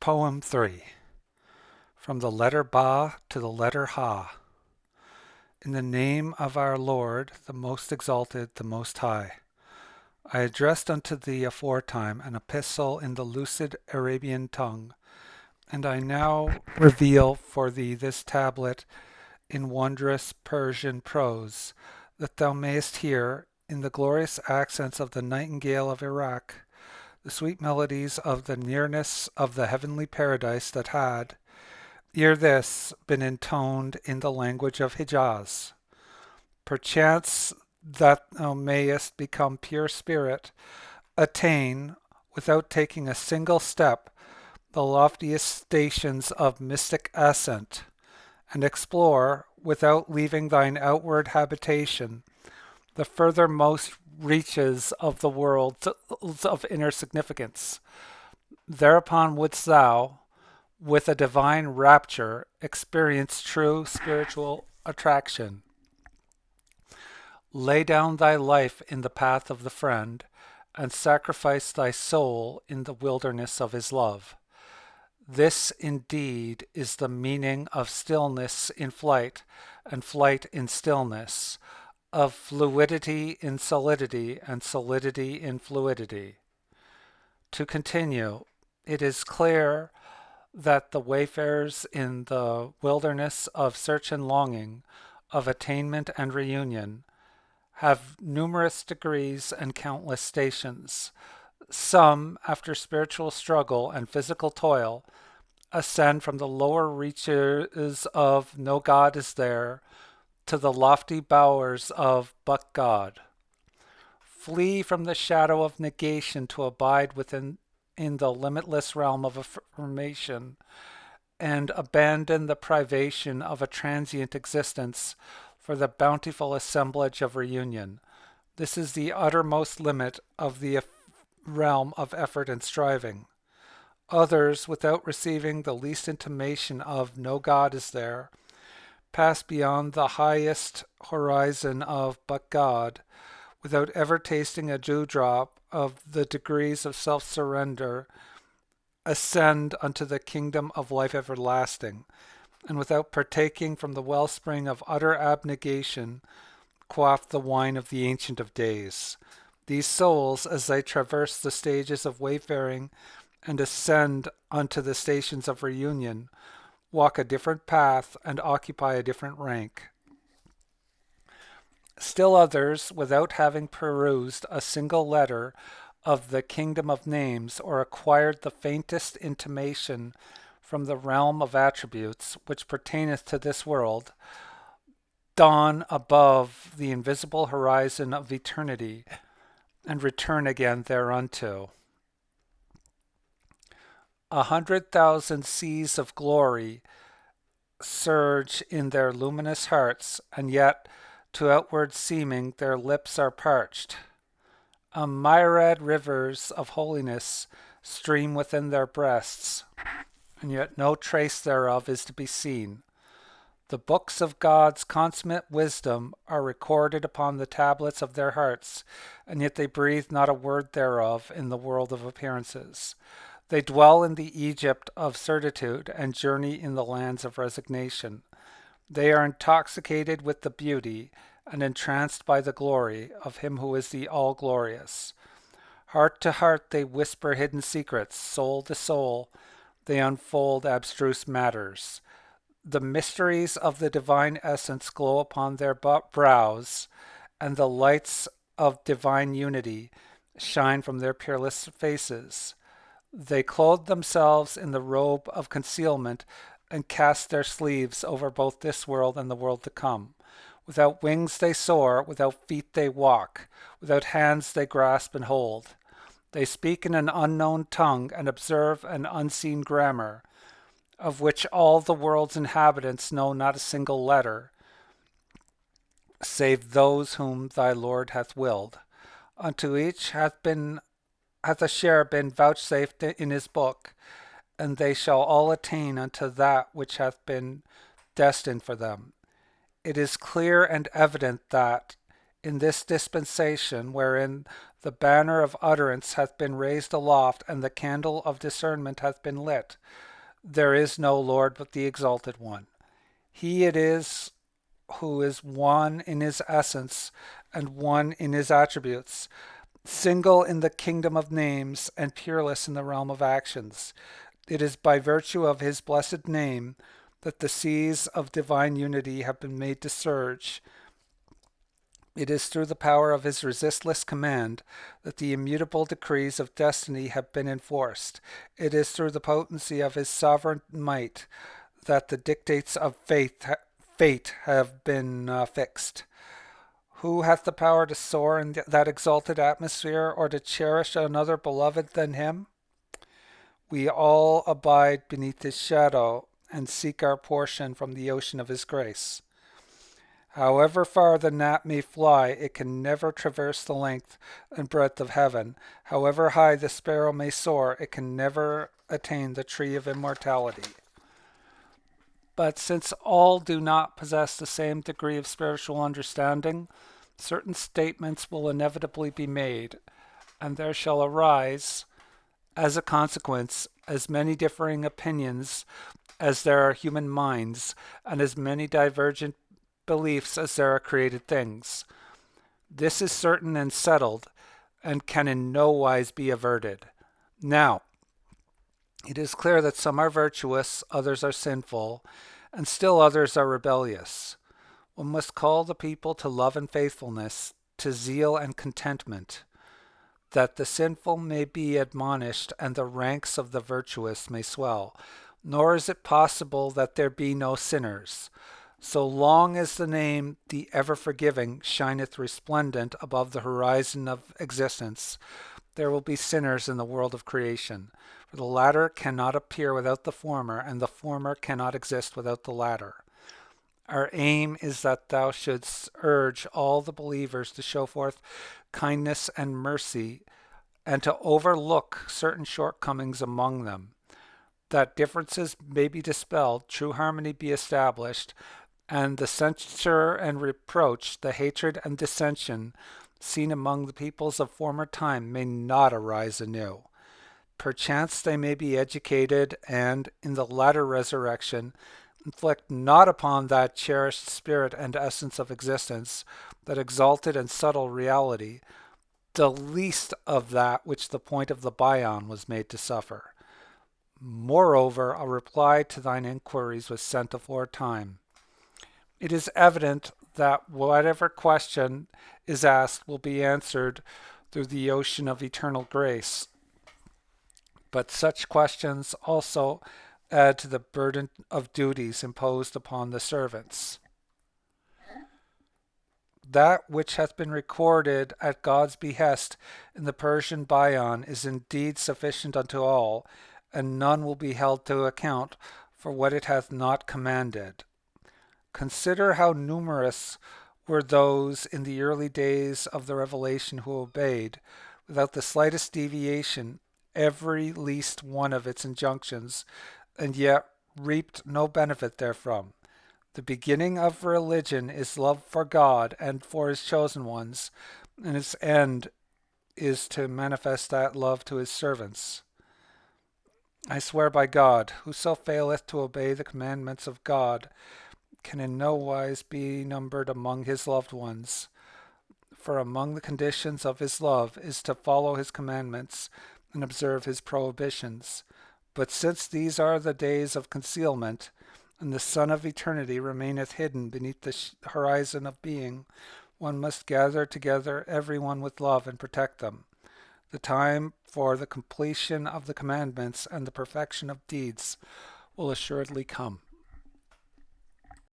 Poem 3. From the letter Ba to the letter Ha. In the name of our Lord, the most exalted, the most high, I addressed unto thee aforetime an epistle in the lucid Arabian tongue, and I now reveal for thee this tablet in wondrous Persian prose, that thou mayest hear, in the glorious accents of the nightingale of Iraq, the sweet melodies of the nearness of the heavenly paradise that had, ere this, been intoned in the language of Hijaz. Perchance that thou mayest become pure spirit, attain, without taking a single step, the loftiest stations of mystic ascent, and explore, without leaving thine outward habitation, the furthermost reaches of the worlds of inner significance. Thereupon wouldst thou, with a divine rapture, experience true spiritual attraction. Lay down thy life in the path of the friend, and sacrifice thy soul in the wilderness of his love. This indeed is the meaning of stillness in flight, and flight in stillness, of fluidity in solidity, and solidity in fluidity. To continue, it is clear that the wayfarers in the wilderness of search and longing, of attainment and reunion, have numerous degrees and countless stations. Some, after spiritual struggle and physical toil, ascend from the lower reaches of no God is there to the lofty bowers of but God. Flee from the shadow of negation to abide within the limitless realm of affirmation, and abandon the privation of a transient existence for the bountiful assemblage of reunion. This is the uttermost limit of the realm of effort and striving. Others, without receiving the least intimation of no God is there, pass beyond the highest horizon of but God, without ever tasting a dewdrop of the degrees of self-surrender, ascend unto the kingdom of life everlasting, and without partaking from the wellspring of utter abnegation, quaff the wine of the Ancient of Days. These souls, as they traverse the stages of wayfaring and ascend unto the stations of reunion, walk a different path and occupy a different rank. Still others, without having perused a single letter of the kingdom of names or acquired the faintest intimation from the realm of attributes which pertaineth to this world, dawn above the invisible horizon of eternity and return again thereunto. 100,000 seas of glory surge in their luminous hearts, and yet to outward seeming their lips are parched. A myriad rivers of holiness stream within their breasts, and yet no trace thereof is to be seen. The books of God's consummate wisdom are recorded upon the tablets of their hearts, and yet they breathe not a word thereof in the world of appearances. They dwell in the Egypt of certitude and journey in the lands of resignation. They are intoxicated with the beauty and entranced by the glory of Him who is the All-Glorious. Heart to heart they whisper hidden secrets, soul to soul they unfold abstruse matters. The mysteries of the divine essence glow upon their brows, and the lights of divine unity shine from their peerless faces. They clothe themselves in the robe of concealment and cast their sleeves over both this world and the world to come. Without wings they soar, without feet they walk, without hands they grasp and hold. They speak in an unknown tongue and observe an unseen grammar, of which all the world's inhabitants know not a single letter, save those whom thy Lord hath willed. Unto each hath a share been vouchsafed in his book, and they shall all attain unto that which hath been destined for them. It is clear and evident that, in this dispensation, wherein the banner of utterance hath been raised aloft, and the candle of discernment hath been lit, there is no Lord but the Exalted One. He it is who is one in his essence and one in his attributes, single in the kingdom of names and peerless in the realm of actions. It is by virtue of his blessed name that the seas of divine unity have been made to surge. It is through the power of his resistless command that the immutable decrees of destiny have been enforced. It is through the potency of his sovereign might that the dictates of fate have been fixed. Who hath the power to soar in that exalted atmosphere, or to cherish another beloved than him? We all abide beneath his shadow and seek our portion from the ocean of his grace. However far the gnat may fly, it can never traverse the length and breadth of heaven. However high the sparrow may soar, it can never attain the tree of immortality. But since all do not possess the same degree of spiritual understanding, certain statements will inevitably be made, and there shall arise, as a consequence, as many differing opinions as there are human minds, and as many divergent beliefs as there are created things. This is certain and settled, and can in no wise be averted. Now, it is clear that some are virtuous, others are sinful, and still others are rebellious. One must call the people to love and faithfulness, to zeal and contentment, that the sinful may be admonished and the ranks of the virtuous may swell. Nor is it possible that there be no sinners. So long as the name, the ever-forgiving, shineth resplendent above the horizon of existence, there will be sinners in the world of creation. For the latter cannot appear without the former, and the former cannot exist without the latter. Our aim is that thou shouldst urge all the believers to show forth kindness and mercy, and to overlook certain shortcomings among them, that differences may be dispelled, true harmony be established, and the censure and reproach, the hatred and dissension seen among the peoples of former time may not arise anew. Perchance they may be educated, and, in the latter resurrection, inflict not upon that cherished spirit and essence of existence, that exalted and subtle reality, the least of that which the point of the Bion was made to suffer. Moreover, a reply to thine inquiries was sent aforetime. It is evident that whatever question is asked will be answered through the ocean of eternal grace. But such questions also add to the burden of duties imposed upon the servants. That which hath been recorded at God's behest in the Persian Bion is indeed sufficient unto all, and none will be held to account for what it hath not commanded. Consider how numerous were those in the early days of the revelation who obeyed, without the slightest deviation, every least one of its injunctions, and yet reaped no benefit therefrom. The beginning of religion is love for God and for his chosen ones, and its end is to manifest that love to his servants. I swear by God, whoso faileth to obey the commandments of God can in no wise be numbered among his loved ones. For among the conditions of his love is to follow his commandments and observe his prohibitions. But since these are the days of concealment, and the sun of eternity remaineth hidden beneath the horizon of being, one must gather together everyone with love and protect them. The time for the completion of the commandments and the perfection of deeds will assuredly come.